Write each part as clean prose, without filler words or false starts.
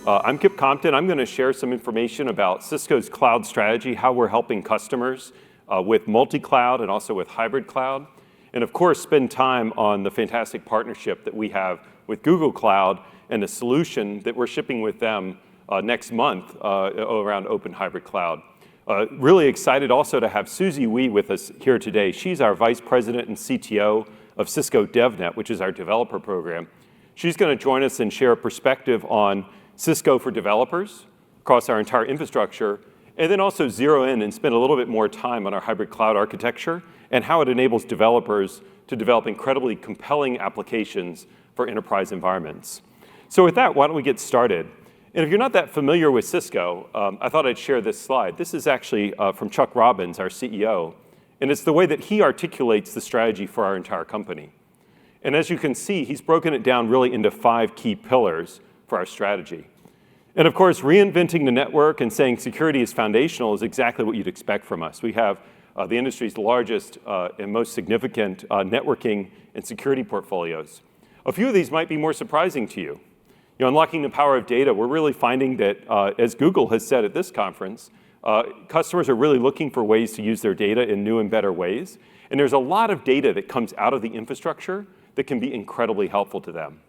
I'm Kip Compton. I'm going to share some information about Cisco's cloud strategy, how we're helping customers with multi-cloud and also with hybrid cloud. And of course, spend time on the fantastic partnership that we have with Google Cloud and the solution that we're shipping with them next month around Open Hybrid Cloud. Really excited also to have Suzy with us here today. She's our Vice President and CTO of Cisco DevNet, which is our developer program. She's going to join us and share a perspective on Cisco for developers across our entire infrastructure, and then also zero in and spend a little bit more time on our hybrid cloud architecture and how it enables developers to develop incredibly compelling applications for enterprise environments. So with that, why don't we get started? And if you're not that familiar with Cisco, I thought I'd share this slide. This is actually from Chuck Robbins, our CEO, and it's the way that he articulates the strategy for our entire company. And as you can see, he's broken it down really into 5 key pillars for our strategy. And of course, reinventing the network and saying security is foundational is exactly what you'd expect from us. We have the industry's largest and most significant networking and security portfolios. A few of these might be more surprising to you. Unlocking the power of data, we're really finding that, as Google has said at this conference, customers are really looking for ways to use their data in new and better ways. And there's a lot of data that comes out of the infrastructure that can be incredibly helpful to them.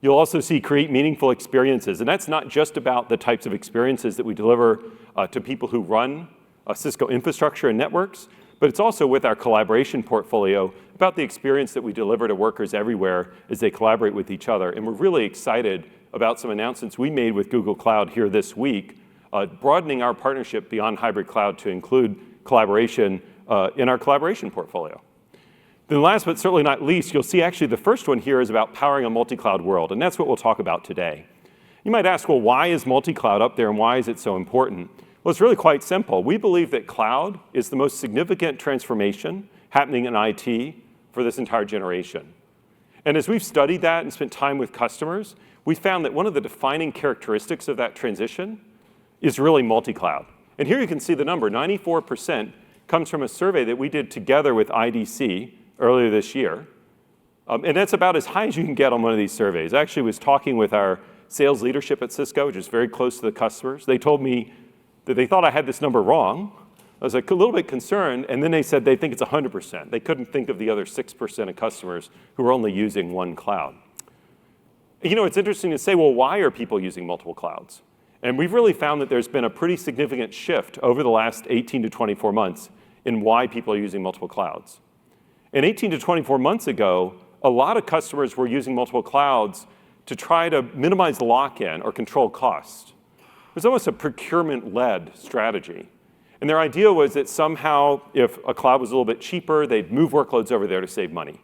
You'll also see create meaningful experiences. And that's not just about the types of experiences that we deliver to people who run Cisco infrastructure and networks, but it's also with our collaboration portfolio about the experience that we deliver to workers everywhere as they collaborate with each other. And we're really excited about some announcements we made with Google Cloud here this week, broadening our partnership beyond hybrid cloud to include collaboration in our collaboration portfolio. Then last but certainly not least, you'll see actually the first one here is about powering a multi-cloud world, and that's what we'll talk about today. You might ask, well, why is multi-cloud up there and why is it so important? Well, it's really quite simple. We believe that cloud is the most significant transformation happening in IT for this entire generation. And as we've studied that and spent time with customers, we found that one of the defining characteristics of that transition is really multi-cloud. And here you can see the number, 94% comes from a survey that we did together with IDC earlier this year. And that's about as high as you can get on one of these surveys. I actually was talking with our sales leadership at Cisco, which is very close to the customers. They told me that they thought I had this number wrong. I was like a little bit concerned, and then they said they think it's 100%. They couldn't think of the other 6% of customers who are only using one cloud. It's interesting to say, well, why are people using multiple clouds? And we've really found that there's been a pretty significant shift over the last 18 to 24 months in why people are using multiple clouds. And 18 to 24 months ago, a lot of customers were using multiple clouds to try to minimize lock-in or control cost. It was almost a procurement-led strategy. And their idea was that somehow, if a cloud was a little bit cheaper, they'd move workloads over there to save money.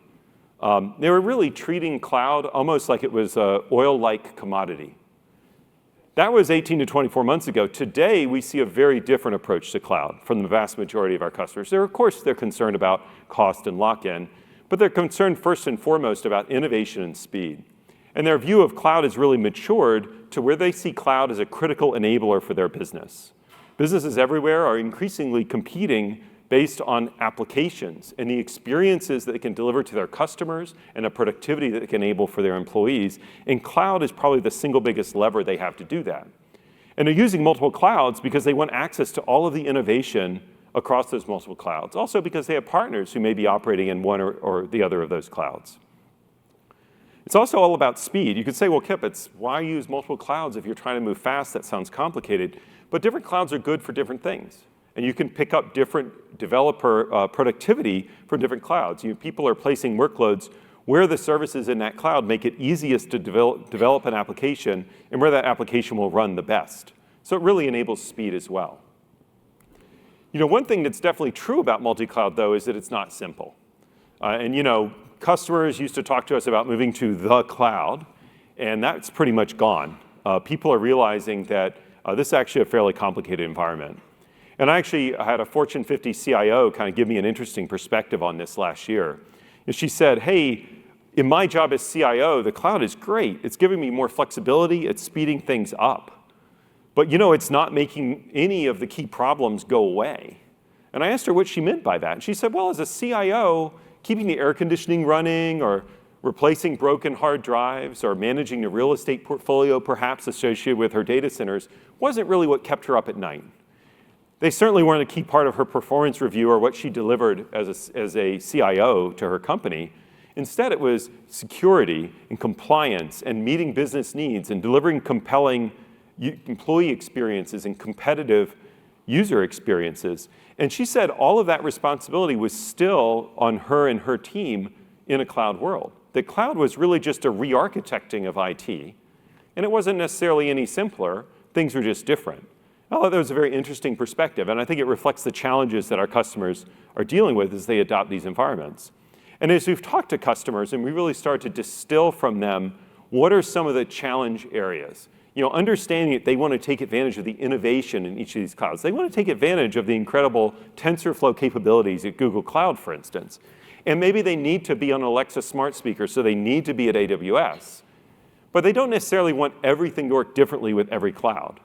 They were really treating cloud almost like it was an oil-like commodity. That was 18 to 24 months ago. Today, we see a very different approach to cloud from the vast majority of our customers. Of course, they're concerned about cost and lock-in, but they're concerned first and foremost about innovation and speed. And their view of cloud has really matured to where they see cloud as a critical enabler for their business. Businesses everywhere are increasingly competing based on applications and the experiences that they can deliver to their customers and the productivity that they can enable for their employees. And cloud is probably the single biggest lever they have to do that. And they're using multiple clouds because they want access to all of the innovation across those multiple clouds. Also because they have partners who may be operating in one or the other of those clouds. It's also all about speed. You could say, well, Kip, why use multiple clouds if you're trying to move fast? That sounds complicated. But different clouds are good for different things. And you can pick up different developer productivity from different clouds. People are placing workloads where the services in that cloud make it easiest to develop an application and where that application will run the best. So it really enables speed as well. One thing that's definitely true about multi-cloud, though, is that it's not simple. Customers used to talk to us about moving to the cloud, and that's pretty much gone. People are realizing that this is actually a fairly complicated environment. And I actually had a Fortune 50 CIO kind of give me an interesting perspective on this last year. And she said, hey, in my job as CIO, the cloud is great. It's giving me more flexibility. It's speeding things up. But it's not making any of the key problems go away. And I asked her what she meant by that. And she said, well, as a CIO, keeping the air conditioning running or replacing broken hard drives or managing the real estate portfolio perhaps associated with her data centers wasn't really what kept her up at night. They certainly weren't a key part of her performance review or what she delivered as a CIO to her company. Instead, it was security and compliance and meeting business needs and delivering compelling employee experiences and competitive user experiences. And she said all of that responsibility was still on her and her team in a cloud world. The cloud was really just a re-architecting of IT, and it wasn't necessarily any simpler. Things were just different. I thought that was a very interesting perspective, and I think it reflects the challenges that our customers are dealing with as they adopt these environments. And as we've talked to customers and we really start to distill from them what are some of the challenge areas, understanding that they want to take advantage of the innovation in each of these clouds. They want to take advantage of the incredible TensorFlow capabilities at Google Cloud, for instance. And maybe they need to be on Alexa smart speaker, so they need to be at AWS. But they don't necessarily want everything to work differently with every cloud.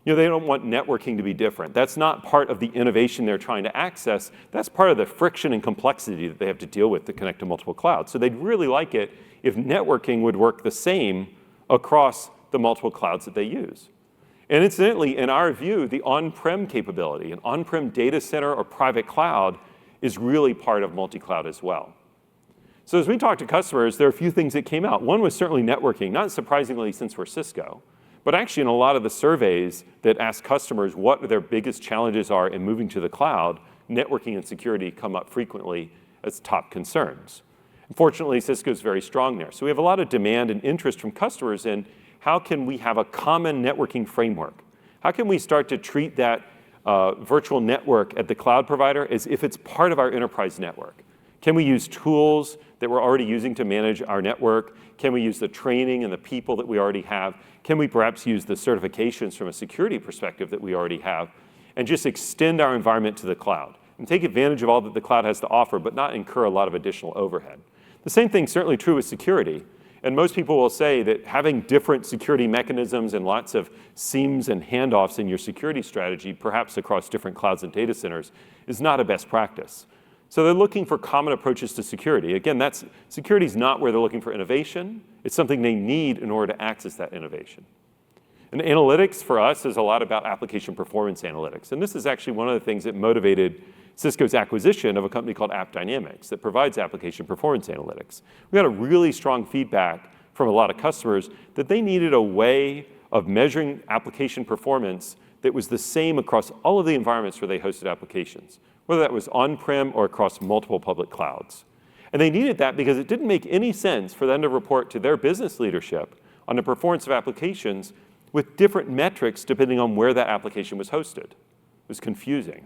They don't want networking to be different. That's not part of the innovation they're trying to access. That's part of the friction and complexity that they have to deal with to connect to multiple clouds. So they'd really like it if networking would work the same across the multiple clouds that they use. And incidentally, in our view, the on-prem capability, an on-prem data center or private cloud, is really part of multi-cloud as well. So as we talked to customers, there are a few things that came out. One was certainly networking, not surprisingly since we're Cisco. But actually, in a lot of the surveys that ask customers what their biggest challenges are in moving to the cloud, networking and security come up frequently as top concerns. Unfortunately, Cisco is very strong there. So we have a lot of demand and interest from customers in how can we have a common networking framework? How can we start to treat that virtual network at the cloud provider as if it's part of our enterprise network? Can we use tools that we're already using to manage our network? Can we use the training and the people that we already have? Can we perhaps use the certifications from a security perspective that we already have and just extend our environment to the cloud and take advantage of all that the cloud has to offer, but not incur a lot of additional overhead? The same thing's certainly true with security. And most people will say that having different security mechanisms and lots of seams and handoffs in your security strategy, perhaps across different clouds and data centers, is not a best practice. So they're looking for common approaches to security. Again, security is not where they're looking for innovation. It's something they need in order to access that innovation. And analytics for us is a lot about application performance analytics. And this is actually one of the things that motivated Cisco's acquisition of a company called AppDynamics that provides application performance analytics. We got a really strong feedback from a lot of customers that they needed a way of measuring application performance that was the same across all of the environments where they hosted applications, whether that was on-prem or across multiple public clouds. And they needed that because it didn't make any sense for them to report to their business leadership on the performance of applications with different metrics depending on where that application was hosted. It was confusing.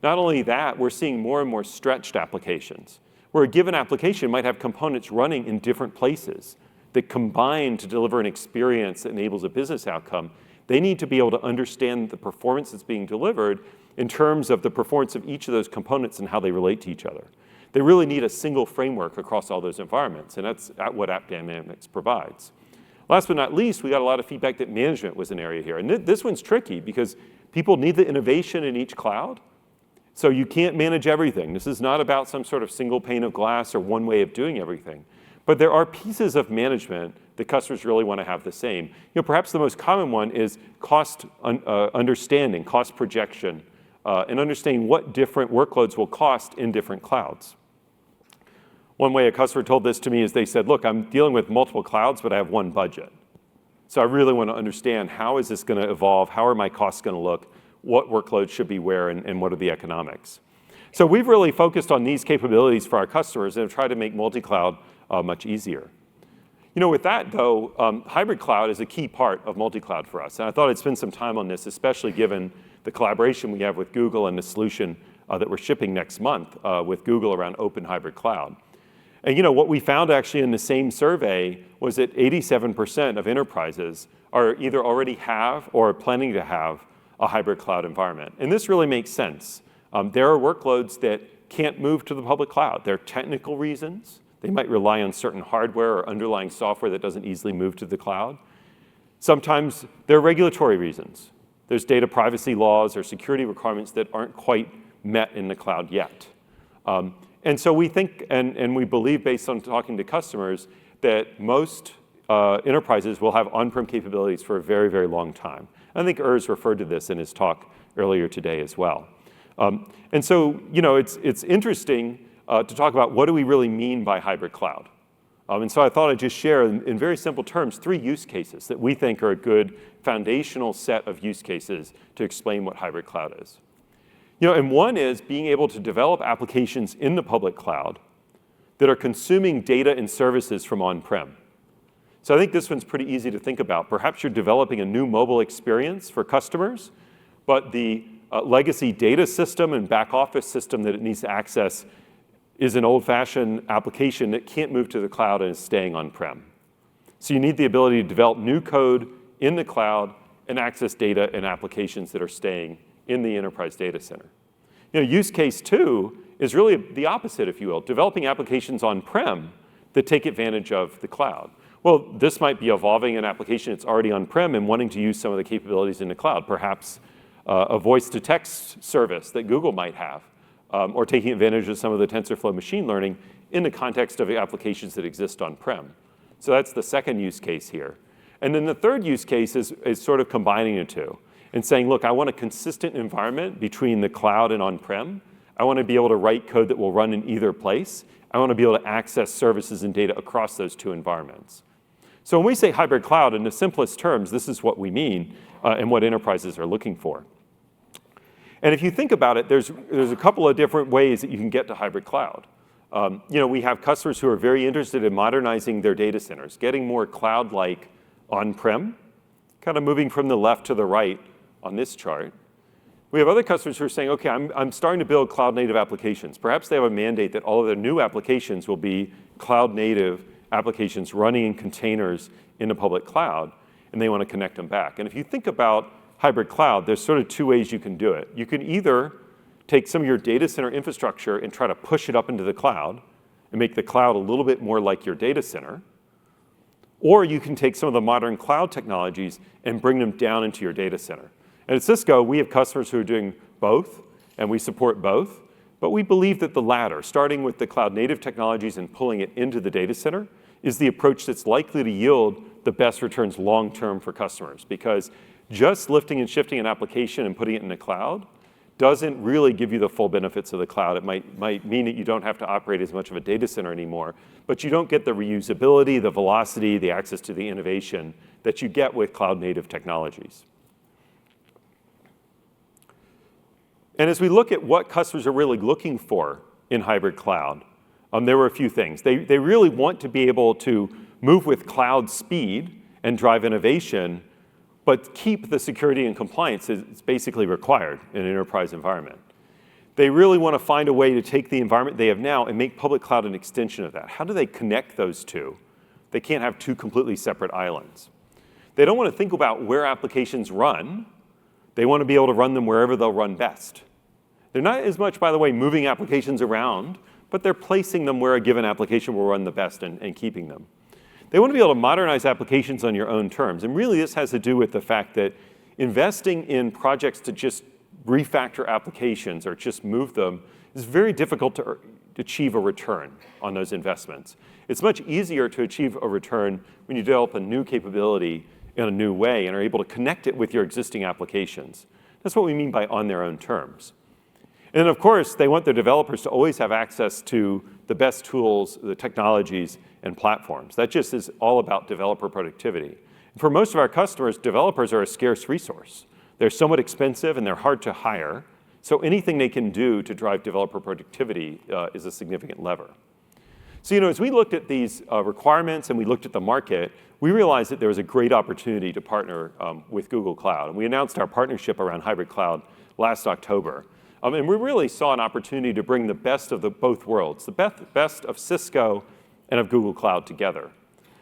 Not only that, we're seeing more and more stretched applications, where a given application might have components running in different places that combine to deliver an experience that enables a business outcome. They need to be able to understand the performance that's being delivered in terms of the performance of each of those components and how they relate to each other. They really need a single framework across all those environments, and that's what AppDynamics provides. Last but not least, we got a lot of feedback that management was an area here. And this one's tricky because people need the innovation in each cloud, so you can't manage everything. This is not about some sort of single pane of glass or one way of doing everything. But there are pieces of management that customers really want to have the same. Perhaps the most common one is cost understanding, cost projection, and understanding what different workloads will cost in different clouds. One way a customer told this to me is they said, look, I'm dealing with multiple clouds, but I have one budget. So I really want to understand how is this going to evolve? How are my costs going to look? What workloads should be where, and what are the economics? So we've really focused on these capabilities for our customers and have tried to make multi-cloud much easier. With that, though, hybrid cloud is a key part of multi-cloud for us. And I thought I'd spend some time on this, especially given the collaboration we have with Google and the solution that we're shipping next month with Google around open hybrid cloud. And what we found actually in the same survey was that 87% of enterprises are either already have or are planning to have a hybrid cloud environment. And this really makes sense. There are workloads that can't move to the public cloud. There are technical reasons. They might rely on certain hardware or underlying software that doesn't easily move to the cloud. Sometimes there are regulatory reasons. There's data privacy laws or security requirements that aren't quite met in the cloud yet. And so we think, and we believe based on talking to customers, that most enterprises will have on-prem capabilities for a very, very long time. I think Urs referred to this in his talk earlier today as well. And so, it's interesting to talk about what do we really mean by hybrid cloud. And so I thought I'd just share in very simple terms 3 use cases that we think are a good foundational set of use cases to explain what hybrid cloud is. And one is being able to develop applications in the public cloud that are consuming data and services from on-prem. So I think this one's pretty easy to think about. Perhaps you're developing a new mobile experience for customers, but the legacy data system and back office system that it needs to access is an old-fashioned application that can't move to the cloud and is staying on-prem. So you need the ability to develop new code in the cloud and access data and applications that are staying in the enterprise data center. Use case 2 is really the opposite, if you will, developing applications on-prem that take advantage of the cloud. Well, this might be evolving an application that's already on-prem and wanting to use some of the capabilities in the cloud, perhaps a voice-to-text service that Google might have, or taking advantage of some of the TensorFlow machine learning in the context of the applications that exist on-prem. So that's the second use case here. And then the third use case is sort of combining the two and saying, look, I want a consistent environment between the cloud and on-prem. I want to be able to write code that will run in either place. I want to be able to access services and data across those 2 environments. So when we say hybrid cloud, in the simplest terms, this is what we mean and what enterprises are looking for. And if you think about it, there's a couple of different ways that you can get to hybrid cloud. We have customers who are very interested in modernizing their data centers, getting more cloud-like on-prem, kind of moving from the left to the right on this chart. We have other customers who are saying, OK, I'm starting to build cloud-native applications. Perhaps they have a mandate that all of their new applications will be cloud-native applications running in containers in the public cloud, and they want to connect them back. And if you think about hybrid cloud, there's sort of 2 ways you can do it. You can either take some of your data center infrastructure and try to push it up into the cloud and make the cloud a little bit more like your data center. Or you can take some of the modern cloud technologies and bring them down into your data center. And at Cisco, we have customers who are doing both, and we support both. But we believe that the latter, starting with the cloud-native technologies and pulling it into the data center, is the approach that's likely to yield the best returns long-term for customers. Because just lifting and shifting an application and putting it in the cloud doesn't really give you the full benefits of the cloud. It might mean that you don't have to operate as much of a data center anymore, but you don't get the reusability, the velocity, the access to the innovation that you get with cloud-native technologies. And as we look at what customers are really looking for in hybrid cloud, there were a few things. They really want to be able to move with cloud speed and drive innovation, but keep the security and compliance that's basically required in an enterprise environment. They really want to find a way to take the environment they have now and make public cloud an extension of that. How do they connect those 2? They can't have 2 completely separate islands. They don't want to think about where applications run. They want to be able to run them wherever they'll run best. They're not as much, by the way, moving applications around, but they're placing them where a given application will run the best and keeping them. They want to be able to modernize applications on your own terms. And really, this has to do with the fact that investing in projects to just refactor applications or just move them is very difficult to achieve a return on those investments. It's much easier to achieve a return when you develop a new capability in a new way and are able to connect it with your existing applications. That's what we mean by on their own terms. And of course, they want their developers to always have access to the best tools, the technologies, and platforms. That just is all about developer productivity. For most of our customers, developers are a scarce resource. They're somewhat expensive and they're hard to hire. So anything they can do to drive developer productivity is a significant lever. So as we looked at these requirements and we looked at the market, we realized that there was a great opportunity to partner with Google Cloud. And we announced our partnership around hybrid cloud last October. And we really saw an opportunity to bring the best of both worlds, the best of Cisco and of Google Cloud together.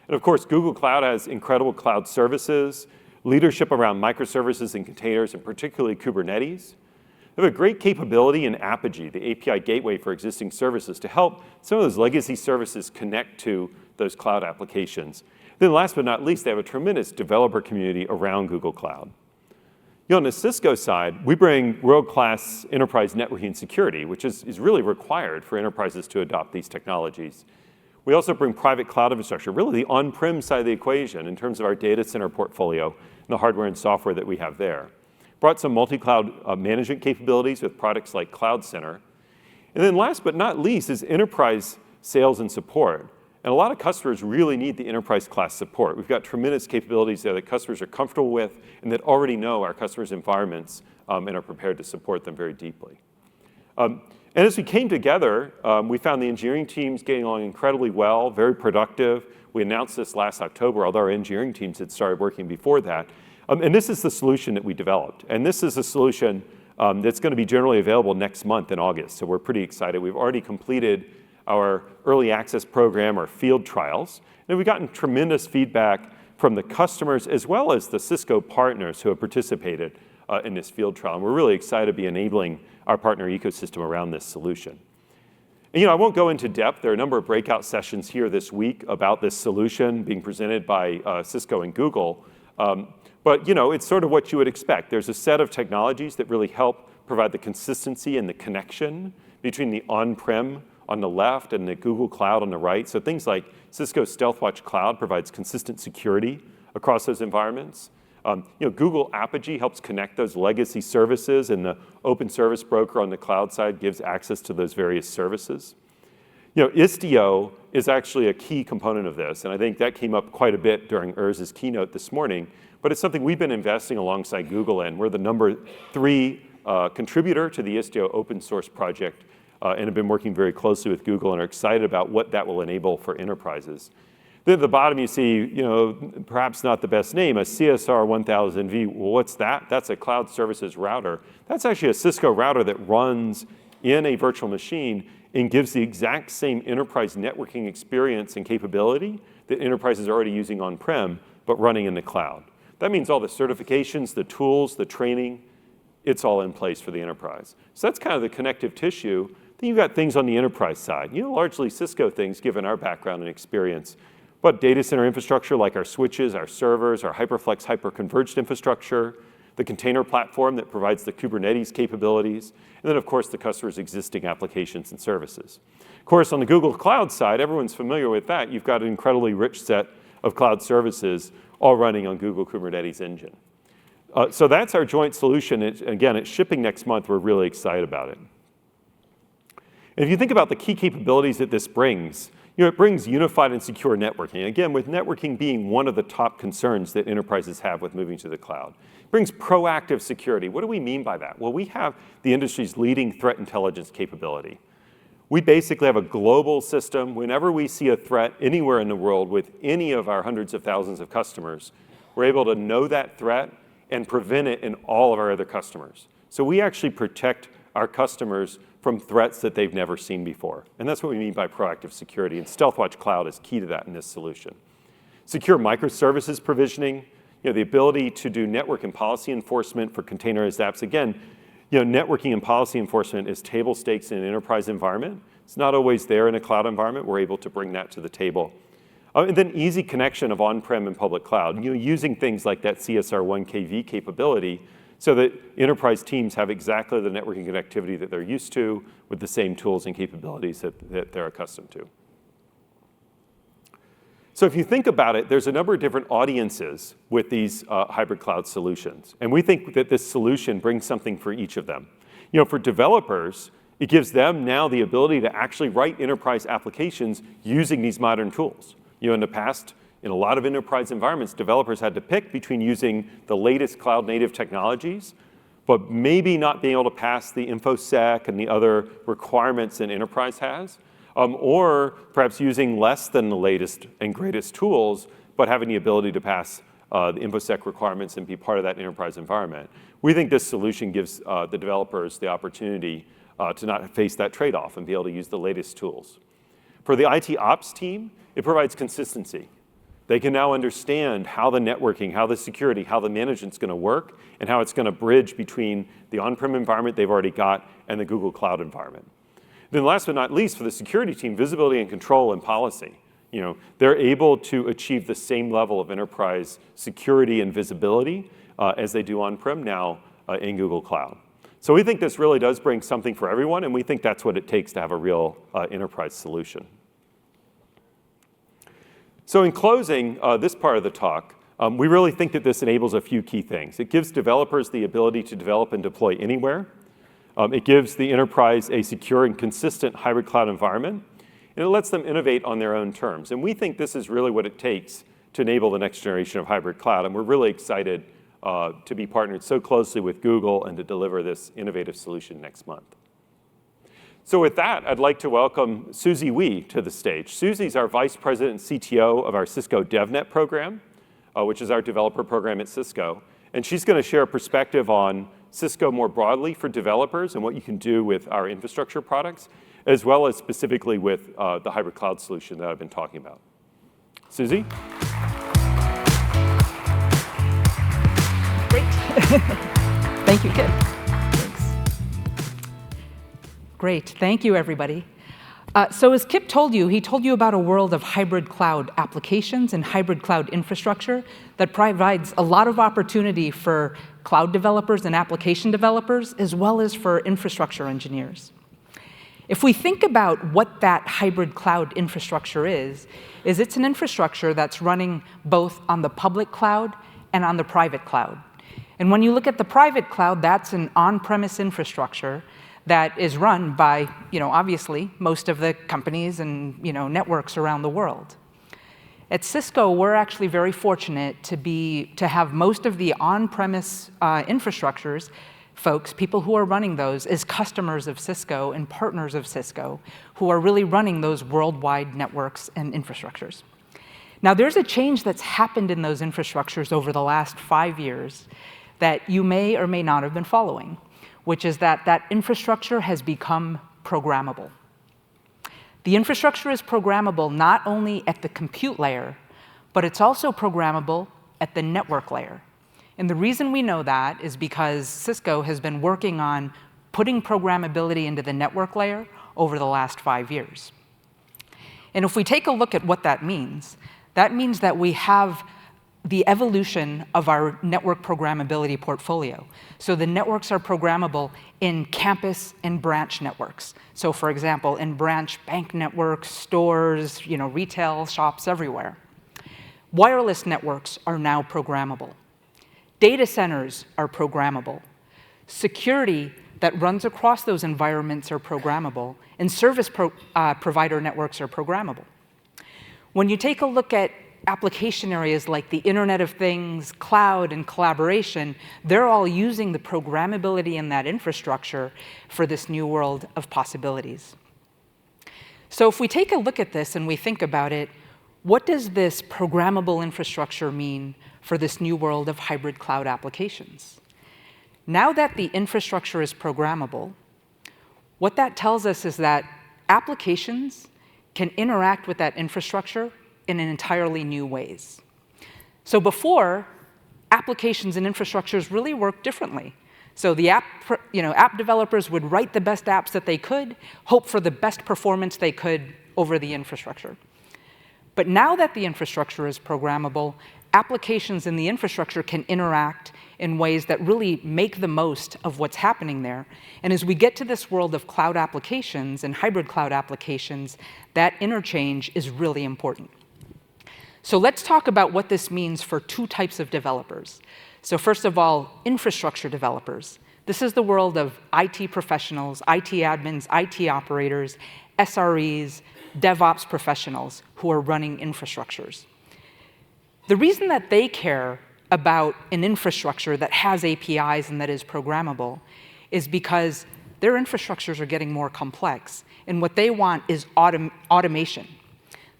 And of course, Google Cloud has incredible cloud services, leadership around microservices and containers, and particularly Kubernetes. They have a great capability in Apigee, the API gateway for existing services, to help some of those legacy services connect to those cloud applications. Then last but not least, they have a tremendous developer community around Google Cloud. On the Cisco side, we bring world-class enterprise networking and security, which is really required for enterprises to adopt these technologies. We also bring private cloud infrastructure, really the on-prem side of the equation in terms of our data center portfolio and the hardware and software that we have there. Brought some multi-cloud management capabilities with products like Cloud Center. And then last but not least is enterprise sales and support. And a lot of customers really need the enterprise class support. We've got tremendous capabilities there that customers are comfortable with and that already know our customers' environments and are prepared to support them very deeply. And as we came together, we found the engineering teams getting along incredibly well, very productive. We announced this last October, although our engineering teams had started working before that. And this is the solution that we developed. And this is a solution that's going to be generally available next month in August. So we're pretty excited. We've already completed our early access program, our field trials. And we've gotten tremendous feedback from the customers as well as the Cisco partners who have participated in this field trial. And we're really excited to be enabling our partner ecosystem around this solution. And, I won't go into depth. There are a number of breakout sessions here this week about this solution being presented by Cisco and Google. But, it's sort of what you would expect. There's a set of technologies that really help provide the consistency and the connection between the on-prem on the left and the Google Cloud on the right. So things like Cisco StealthWatch Cloud provides consistent security across those environments. Google Apogee helps connect those legacy services, and the open service broker on the cloud side gives access to those various services. Istio is actually a key component of this, and I think that came up quite a bit during Urz's keynote this morning, but it's something we've been investing alongside Google in. We're the number 3 contributor to the Istio open source project and have been working very closely with Google and are excited about what that will enable for enterprises. Then at the bottom you see, perhaps not the best name, a CSR 1000V. Well, what's that? That's a cloud services router. That's actually a Cisco router that runs in a virtual machine and gives the exact same enterprise networking experience and capability that enterprises are already using on-prem, but running in the cloud. That means all the certifications, the tools, the training, it's all in place for the enterprise. So that's kind of the connective tissue. Then you've got things on the enterprise side, largely Cisco things given our background and experience. But data center infrastructure like our switches, our servers, our HyperFlex hyper-converged infrastructure, the container platform that provides the Kubernetes capabilities, and then of course the customer's existing applications and services. Of course, on the Google Cloud side, everyone's familiar with that. You've got an incredibly rich set of cloud services all running on Google Kubernetes Engine. So that's our joint solution. Again, it's shipping next month. We're really excited about it. And if you think about the key capabilities that this brings, it brings unified and secure networking. Again, with networking being one of the top concerns that enterprises have with moving to the cloud. It brings proactive security. What do we mean by that? Well, we have the industry's leading threat intelligence capability. We basically have a global system. Whenever we see a threat anywhere in the world with any of our hundreds of thousands of customers, we're able to know that threat and prevent it in all of our other customers. So we actually protect our customers from threats that they've never seen before. And that's what we mean by proactive security. And StealthWatch Cloud is key to that in this solution. Secure microservices provisioning, the ability to do network and policy enforcement for containerized apps. Again, networking and policy enforcement is table stakes in an enterprise environment. It's not always there in a cloud environment. We're able to bring that to the table. And then easy connection of on-prem and public cloud, using things like that CSR 1KV capability so that enterprise teams have exactly the networking connectivity that they're used to with the same tools and capabilities that they're accustomed to. So if you think about it, there's a number of different audiences with these hybrid cloud solutions. And we think that this solution brings something for each of them. For developers, it gives them now the ability to actually write enterprise applications using these modern tools. In the past, in a lot of enterprise environments, developers had to pick between using the latest cloud-native technologies, but maybe not being able to pass the InfoSec and the other requirements an enterprise has, or perhaps using less than the latest and greatest tools, but having the ability to pass the InfoSec requirements and be part of that enterprise environment. We think this solution gives the developers the opportunity to not face that trade-off and be able to use the latest tools. For the IT ops team, it provides consistency. They can now understand how the networking, how the security, how the management's going to work, and how it's going to bridge between the on-prem environment they've already got and the Google Cloud environment. Then last but not least, for the security team, visibility and control and policy. They're able to achieve the same level of enterprise security and visibility as they do on-prem now in Google Cloud. So we think this really does bring something for everyone, and we think that's what it takes to have a real enterprise solution. So in closing this part of the talk, we really think that this enables a few key things. It gives developers the ability to develop and deploy anywhere. It gives the enterprise a secure and consistent hybrid cloud environment, and it lets them innovate on their own terms. And we think this is really what it takes to enable the next generation of hybrid cloud, and we're really excited to be partnered so closely with Google and to deliver this innovative solution next month. So with that, I'd like to welcome Suzy Wee to the stage. Suzy's our Vice President and CTO of our Cisco DevNet program, which is our developer program at Cisco. And she's going to share a perspective on Cisco more broadly for developers and what you can do with our infrastructure products, as well as specifically with the hybrid cloud solution that I've been talking about. Suzy? Great. Thank you, Kip. Thanks. Great. Thank you, everybody. So as Kip told you, he told you about a world of hybrid cloud applications and hybrid cloud infrastructure that provides a lot of opportunity for cloud developers and application developers, as well as for infrastructure engineers. If we think about what that hybrid cloud infrastructure is it's an infrastructure that's running both on the public cloud and on the private cloud. And when you look at the private cloud, that's an on-premise infrastructure that is run by, obviously, most of the companies and, networks around the world. At Cisco, we're actually very fortunate to have most of the on-premise infrastructures, folks, people who are running those, as customers of Cisco and partners of Cisco, who are really running those worldwide networks and infrastructures. Now, there's a change that's happened in those infrastructures over the last 5 years that you may or may not have been following, which is that that infrastructure has become programmable. The infrastructure is programmable not only at the compute layer, but it's also programmable at the network layer. And the reason we know that is because Cisco has been working on putting programmability into the network layer over the last 5 years. And if we take a look at what that means that we have the evolution of our network programmability portfolio. So the networks are programmable in campus and branch networks. So for example, in branch bank networks, stores, retail shops everywhere. Wireless networks are now programmable. Data centers are programmable. Security that runs across those environments are programmable, and service provider networks are programmable. When you take a look at application areas like the Internet of Things, cloud, and collaboration, they're all using the programmability in that infrastructure for this new world of possibilities. So if we take a look at this and we think about it, what does this programmable infrastructure mean for this new world of hybrid cloud applications? Now that the infrastructure is programmable, what that tells us is that applications can interact with that infrastructure in entirely new ways. So before, applications and infrastructures really worked differently. So the app developers would write the best apps that they could, hope for the best performance they could over the infrastructure. But now that the infrastructure is programmable, applications in the infrastructure can interact in ways that really make the most of what's happening there. And as we get to this world of cloud applications and hybrid cloud applications, that interchange is really important. So let's talk about what this means for two types of developers. So first of all, infrastructure developers. This is the world of IT professionals, IT admins, IT operators, SREs, DevOps professionals who are running infrastructures. The reason that they care about an infrastructure that has APIs and that is programmable is because their infrastructures are getting more complex, and what they want is automation.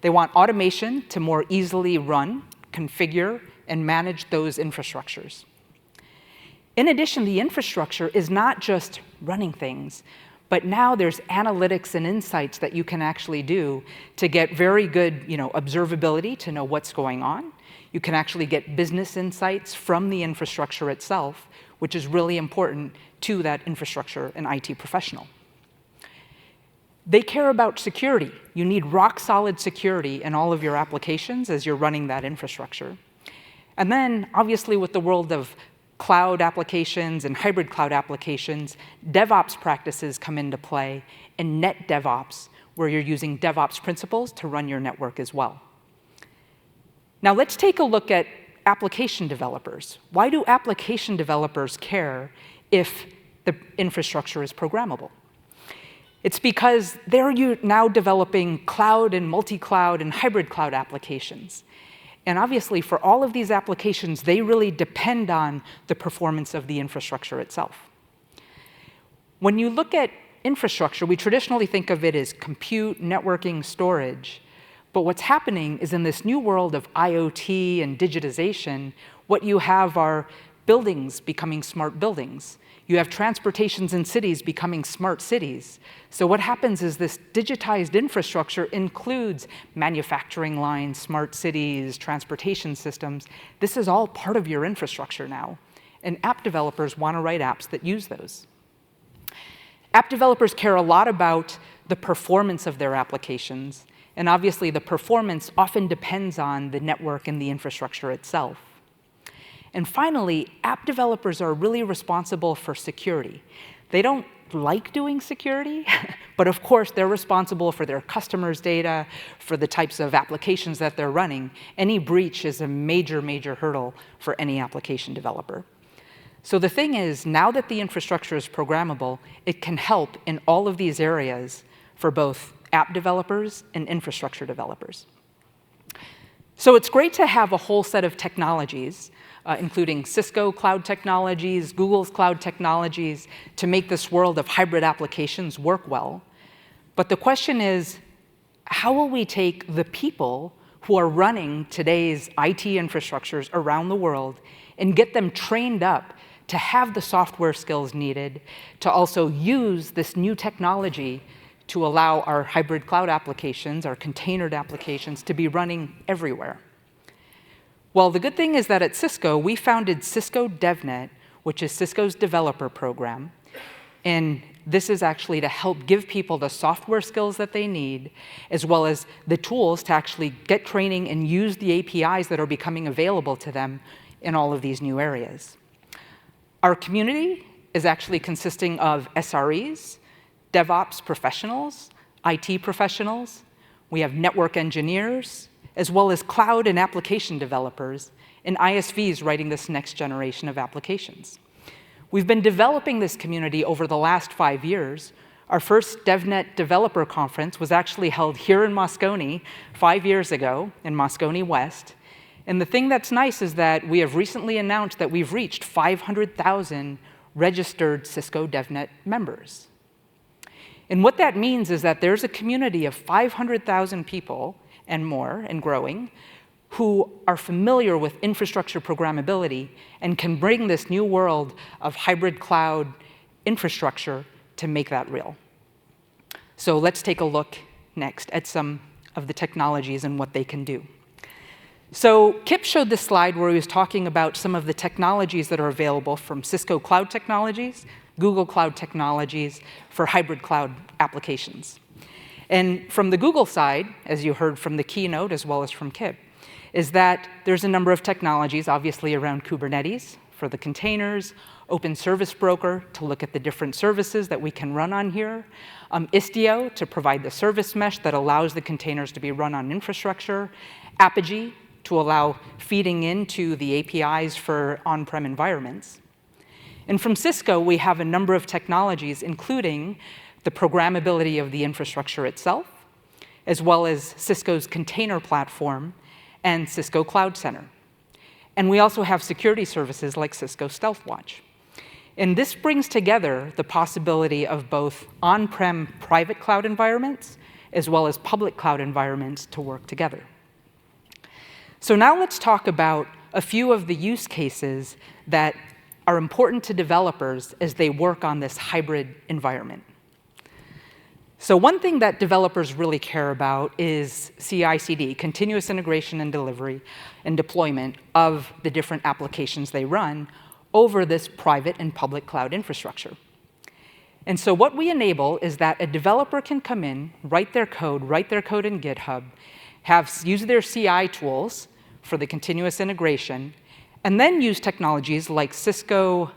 They want automation to more easily run, configure, and manage those infrastructures. In addition, the infrastructure is not just running things, but now there's analytics and insights that you can actually do to get very good observability to know what's going on. You can actually get business insights from the infrastructure itself, which is really important to that infrastructure and IT professional. They care about security. You need rock-solid security in all of your applications as you're running that infrastructure. And then, obviously, with the world of cloud applications and hybrid cloud applications, DevOps practices come into play, and net DevOps, where you're using DevOps principles to run your network as well. Now let's take a look at application developers. Why do application developers care if the infrastructure is programmable? It's because they're now developing cloud and multi-cloud and hybrid cloud applications. And obviously, for all of these applications, they really depend on the performance of the infrastructure itself. When you look at infrastructure, we traditionally think of it as compute, networking, storage. But what's happening is in this new world of IoT and digitization, what you have are buildings becoming smart buildings. You have transportations in cities becoming smart cities. So what happens is this digitized infrastructure includes manufacturing lines, smart cities, transportation systems. This is all part of your infrastructure now. And app developers want to write apps that use those. App developers care a lot about the performance of their applications. And obviously, the performance often depends on the network and the infrastructure itself. And finally, app developers are really responsible for security. They don't like doing security, but of course, they're responsible for their customers' data, for the types of applications that they're running. Any breach is a major, major hurdle for any application developer. So the thing is, now that the infrastructure is programmable, it can help in all of these areas for both app developers and infrastructure developers. So it's great to have a whole set of technologies, including Cisco cloud technologies, Google's cloud technologies, to make this world of hybrid applications work well. But the question is, how will we take the people who are running today's IT infrastructures around the world and get them trained up to have the software skills needed to also use this new technology to allow our hybrid cloud applications, our containered applications, to be running everywhere? Well, the good thing is that at Cisco, we founded Cisco DevNet, which is Cisco's developer program. And this is actually to help give people the software skills that they need, as well as the tools to actually get training and use the APIs that are becoming available to them in all of these new areas. Our community is actually consisting of SREs, DevOps professionals, IT professionals. We have network engineers, as well as cloud and application developers, and ISVs writing this next generation of applications. We've been developing this community over the last 5 years. Our first DevNet developer conference was actually held here in Moscone 5 years ago, in Moscone West. And the thing that's nice is that we have recently announced that we've reached 500,000 registered Cisco DevNet members. And what that means is that there's a community of 500,000 people and more, and growing, who are familiar with infrastructure programmability and can bring this new world of hybrid cloud infrastructure to make that real. So let's take a look next at some of the technologies and what they can do. So Kip showed this slide where he was talking about some of the technologies that are available from Cisco Cloud Technologies, Google Cloud Technologies for hybrid cloud applications. And from the Google side, as you heard from the keynote as well as from Kip, is that there's a number of technologies, obviously around Kubernetes for the containers, Open Service Broker to look at the different services that we can run on here, Istio to provide the service mesh that allows the containers to be run on infrastructure, Apigee to allow feeding into the APIs for on-prem environments. And from Cisco, we have a number of technologies, including the programmability of the infrastructure itself, as well as Cisco's container platform and Cisco Cloud Center. And we also have security services like Cisco StealthWatch. And this brings together the possibility of both on-prem private cloud environments as well as public cloud environments to work together. So now let's talk about a few of the use cases that are important to developers as they work on this hybrid environment. So one thing that developers really care about is CI/CD, continuous integration and delivery and deployment of the different applications they run over this private and public cloud infrastructure. And so what we enable is that a developer can come in, write their code in GitHub, use their CI tools for the continuous integration, and then use technologies like Cisco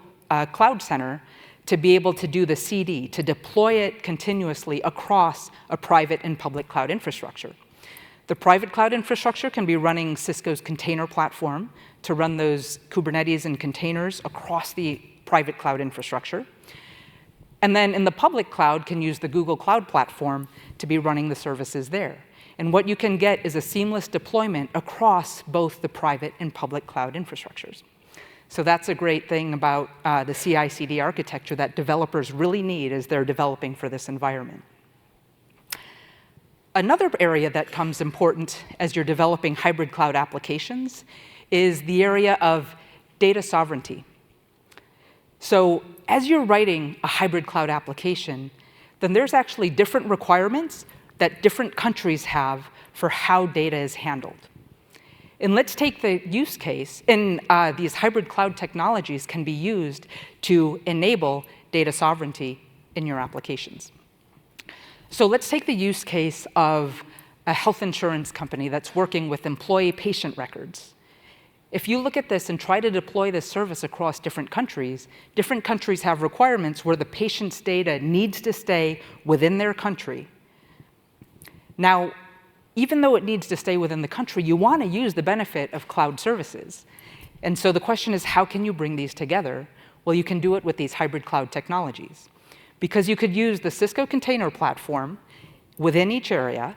Cloud Center to be able to do the CD, to deploy it continuously across a private and public cloud infrastructure. The private cloud infrastructure can be running Cisco's container platform to run those Kubernetes and containers across the private cloud infrastructure. And then in the public cloud can use the Google Cloud Platform to be running the services there. And what you can get is a seamless deployment across both the private and public cloud infrastructures. So that's a great thing about the CI/CD architecture that developers really need as they're developing for this environment. Another area that comes important as you're developing hybrid cloud applications is the area of data sovereignty. So as you're writing a hybrid cloud application, then there's actually different requirements that different countries have for how data is handled. And let's take the use case, and these hybrid cloud technologies can be used to enable data sovereignty in your applications. So let's take the use case of a health insurance company that's working with employee patient records. If you look at this and try to deploy this service across different countries have requirements where the patient's data needs to stay within their country. Now, even though it needs to stay within the country, you want to use the benefit of cloud services. And so the question is, how can you bring these together? Well, you can do it with these hybrid cloud technologies. Because you could use the Cisco container platform within each area,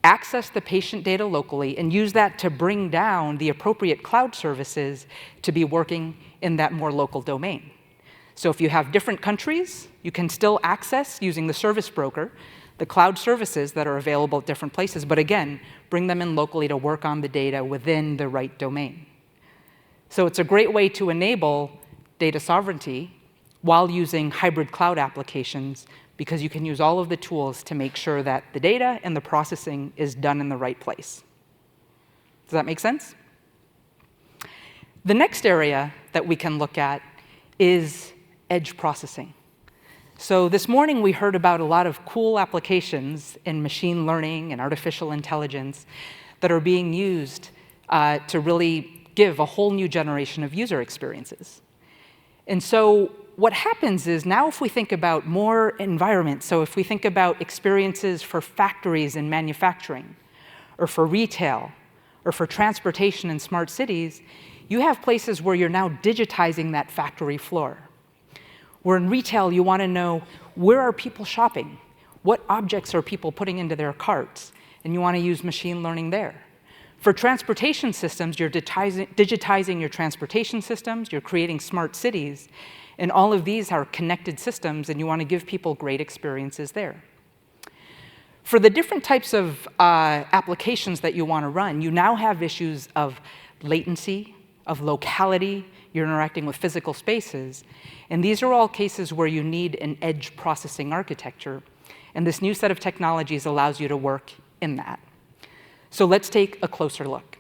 access the patient data locally, and use that to bring down the appropriate cloud services to be working in that more local domain. So if you have different countries, you can still access, using the service broker, the cloud services that are available at different places, but again, bring them in locally to work on the data within the right domain. So it's a great way to enable data sovereignty while using hybrid cloud applications, because you can use all of the tools to make sure that the data and the processing is done in the right place. Does that make sense? The next area that we can look at is edge processing. So this morning we heard about a lot of cool applications in machine learning and artificial intelligence that are being used to really give a whole new generation of user experiences. And so what happens is now if we think about more environments, so if we think about experiences for factories and manufacturing, or for retail, or for transportation and smart cities, you have places where you're now digitizing that factory floor. Where in retail, you want to know, where are people shopping? What objects are people putting into their carts? And you want to use machine learning there. For transportation systems, you're digitizing your transportation systems, you're creating smart cities, and all of these are connected systems, and you want to give people great experiences there. For the different types of applications that you want to run, you now have issues of latency, of locality, you're interacting with physical spaces, and these are all cases where you need an edge processing architecture, and this new set of technologies allows you to work in that. So let's take a closer look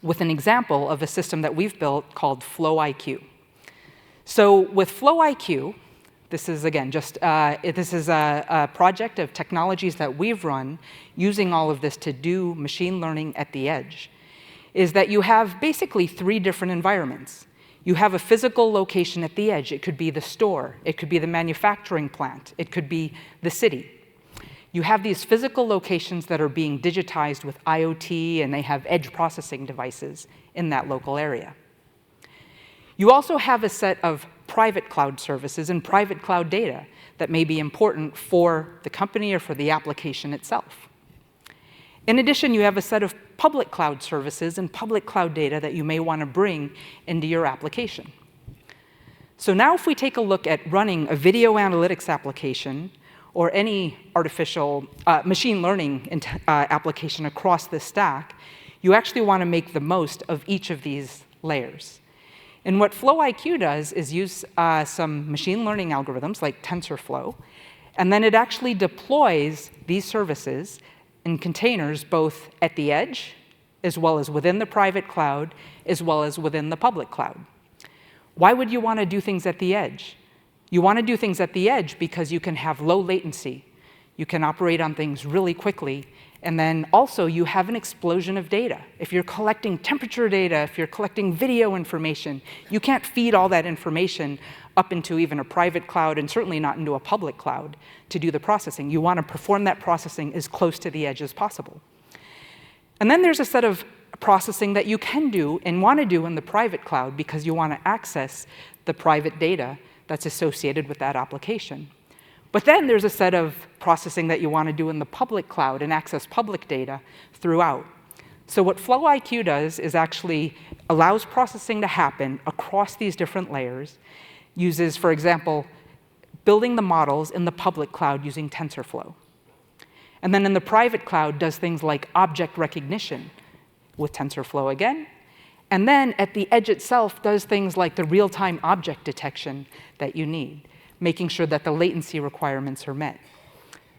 with an example of a system that we've built called FlowIQ. So with FlowIQ, this is, again, this is a project of technologies that we've run using all of this to do machine learning at the edge, is that you have basically 3 different environments. You have a physical location at the edge. It could be the store. It could be the manufacturing plant. It could be the city. You have these physical locations that are being digitized with IoT, and they have edge processing devices in that local area. You also have a set of private cloud services and private cloud data that may be important for the company or for the application itself. In addition, you have a set of public cloud services and public cloud data that you may want to bring into your application. So now if we take a look at running a video analytics application or any artificial machine learning application across this stack, you actually want to make the most of each of these layers. And what FlowIQ does is use some machine learning algorithms like TensorFlow, and then it actually deploys these services in containers both at the edge, as well as within the private cloud, as well as within the public cloud. Why would you want to do things at the edge? You want to do things at the edge because you can have low latency. You can operate on things really quickly, And then also you have an explosion of data. If you're collecting temperature data, if you're collecting video information, you can't feed all that information up into even a private cloud and certainly not into a public cloud to do the processing. You want to perform that processing as close to the edge as possible. And then there's a set of processing that you can do and want to do in the private cloud because you want to access the private data that's associated with that application. But then there's a set of processing that you want to do in the public cloud and access public data throughout. So what FlowIQ does is actually allows processing to happen across these different layers, uses, for example, building the models in the public cloud using TensorFlow. And then in the private cloud does things like object recognition with TensorFlow again. And then at the edge itself does things like the real-time object detection that you need, making sure that the latency requirements are met.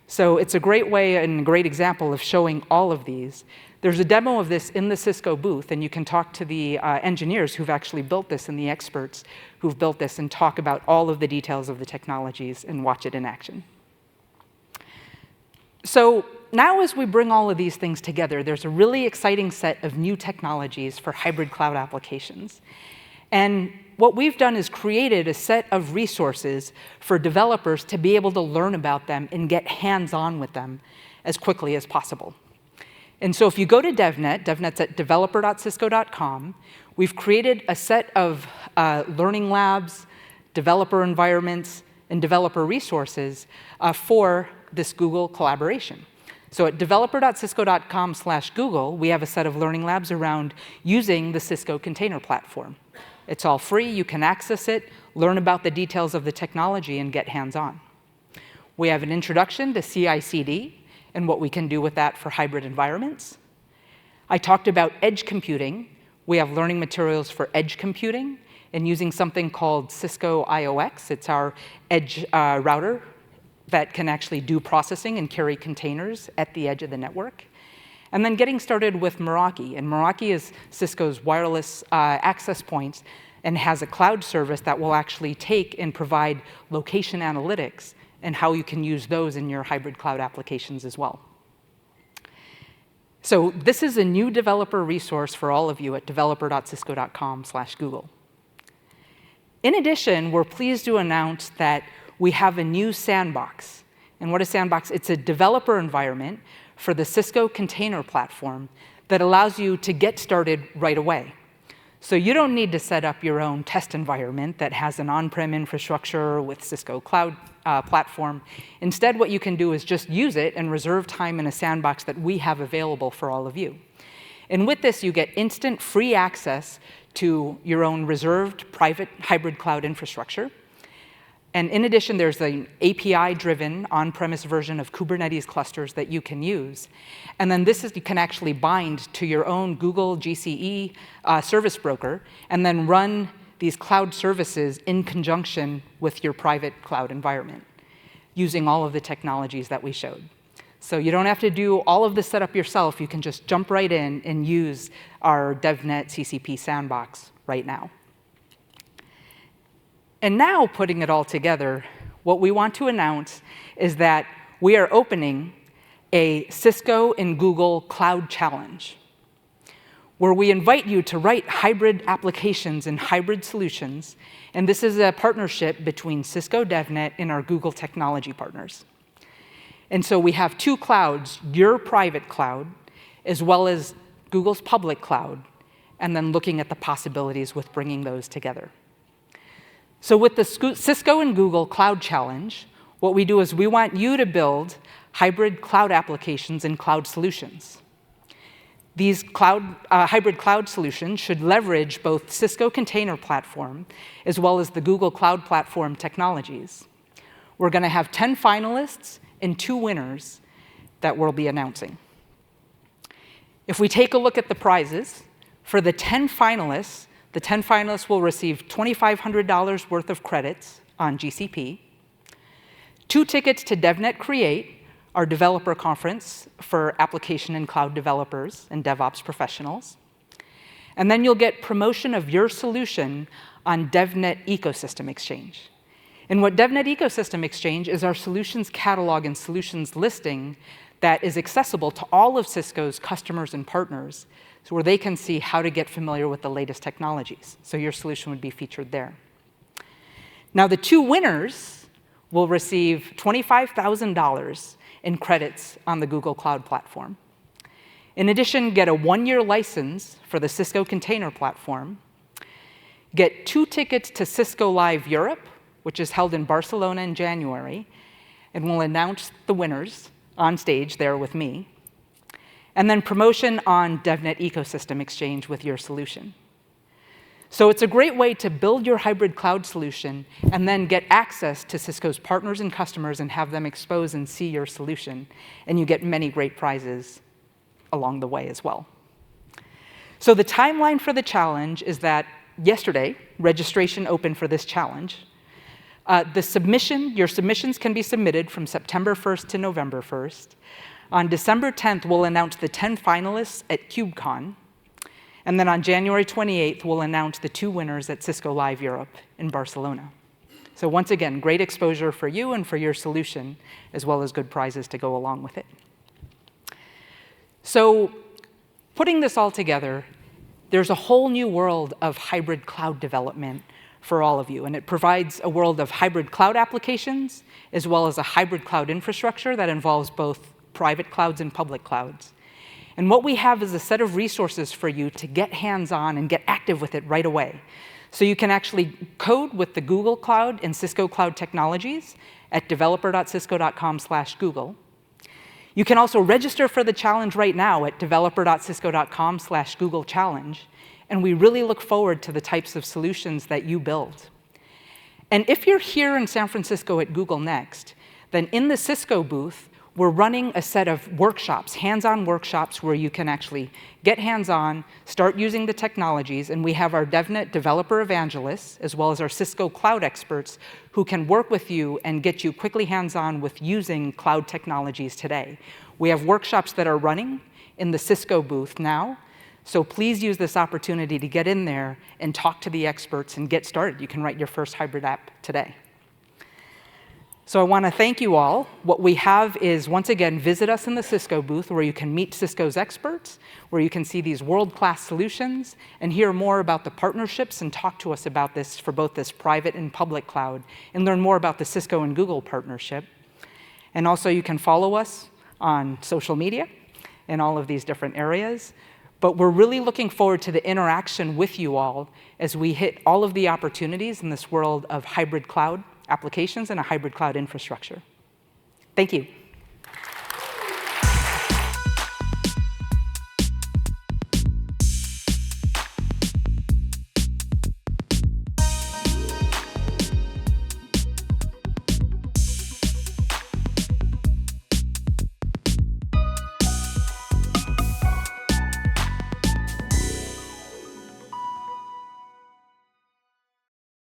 So it's a great way and a great example of showing all of these. There's a demo of this in the Cisco booth, and you can talk to the engineers who've actually built this and the experts who've built this and talk about all of the details of the technologies and watch it in action. So now as we bring all of these things together, there's a really exciting set of new technologies for hybrid cloud applications. And what we've done is created a set of resources for developers to be able to learn about them and get hands-on with them as quickly as possible. And so if you go to DevNet, DevNet's at developer.cisco.com, we've created a set of learning labs, developer environments, and developer resources for this Google collaboration. So at developer.cisco.com/Google, we have a set of learning labs around using the Cisco Container Platform. It's all free. You can access it, learn about the details of the technology, and get hands-on. We have an introduction to CI/CD and what we can do with that for hybrid environments. I talked about edge computing. We have learning materials for edge computing and using something called Cisco IOX. It's our edge router that can actually do processing and carry containers at the edge of the network. And then getting started with Meraki. And Meraki is Cisco's wireless access points and has a cloud service that will actually take and provide location analytics and how you can use those in your hybrid cloud applications as well. So this is a new developer resource for all of you at developer.cisco.com/Google. In addition, we're pleased to announce that we have a new sandbox. And what is sandbox? It's a developer environment for the Cisco Container Platform that allows you to get started right away. So you don't need to set up your own test environment that has an on-prem infrastructure with Cisco Cloud Platform. Instead, what you can do is just use it and reserve time in a sandbox that we have available for all of you. And with this, you get instant free access to your own reserved private hybrid cloud infrastructure. And in addition, there's an API-driven on-premise version of Kubernetes clusters that you can use. And then this is, you can actually bind to your own Google GCE service broker and then run these cloud services in conjunction with your private cloud environment using all of the technologies that we showed. So you don't have to do all of this setup yourself. You can just jump right in and use our DevNet CCP sandbox right now. And now, putting it all together, what we want to announce is that we are opening a Cisco and Google Cloud Challenge, where we invite you to write hybrid applications and hybrid solutions. And this is a partnership between Cisco DevNet and our Google technology partners. And so we have two clouds, your private cloud, as well as Google's public cloud, and then looking at the possibilities with bringing those together. So with the Cisco and Google Cloud Challenge, what we do is we want you to build hybrid cloud applications and cloud solutions. These hybrid cloud solutions should leverage both Cisco Container Platform as well as the Google Cloud Platform technologies. We're going to have 10 finalists and 2 winners that we'll be announcing. If we take a look at the prizes, for the 10 finalists will receive $2,500 worth of credits on GCP, 2 tickets to DevNet Create, our developer conference for application and cloud developers and DevOps professionals. And then you'll get promotion of your solution on DevNet Ecosystem Exchange. And what DevNet Ecosystem Exchange is our solutions catalog and solutions listing that is accessible to all of Cisco's customers and partners, so where they can see how to get familiar with the latest technologies. So your solution would be featured there. Now, the 2 winners will receive $25,000 in credits on the Google Cloud platform. In addition, get a 1-year license for the Cisco Container Platform, get 2 tickets to Cisco Live Europe, which is held in Barcelona in January, and we'll announce the winners on stage there with me, and then promotion on DevNet Ecosystem Exchange with your solution. So it's a great way to build your hybrid cloud solution and then get access to Cisco's partners and customers and have them expose and see your solution, and you get many great prizes along the way as well. So the timeline for the challenge is that yesterday, registration opened for this challenge. Your submissions can be submitted from September 1st to November 1st. On December 10th, we'll announce the 10 finalists at KubeCon. And then on January 28th, we'll announce the 2 winners at Cisco Live Europe in Barcelona. So once again, great exposure for you and for your solution, as well as good prizes to go along with it. So putting this all together, there's a whole new world of hybrid cloud development for all of you. And it provides a world of hybrid cloud applications, as well as a hybrid cloud infrastructure that involves both private clouds and public clouds. And what we have is a set of resources for you to get hands-on and get active with it right away. So you can actually code with the Google Cloud and Cisco Cloud Technologies at developer.cisco.com/Google. You can also register for the challenge right now at developer.cisco.com/Google Challenge. And we really look forward to the types of solutions that you build. And if you're here in San Francisco at Google Next, then in the Cisco booth, we're running a set of workshops, hands-on workshops, where you can actually get hands-on, start using the technologies, and we have our DevNet developer evangelists, as well as our Cisco cloud experts, who can work with you and get you quickly hands-on with using cloud technologies today. We have workshops that are running in the Cisco booth now, so please use this opportunity to get in there and talk to the experts and get started. You can write your first hybrid app today. So I want to thank you all. What we have is, once again, visit us in the Cisco booth, where you can meet Cisco's experts, where you can see these world-class solutions and hear more about the partnerships and talk to us about this for both this private and public cloud, and learn more about the Cisco and Google partnership. And also, you can follow us on social media in all of these different areas. But we're really looking forward to the interaction with you all as we hit all of the opportunities in this world of hybrid cloud applications and a hybrid cloud infrastructure. Thank you.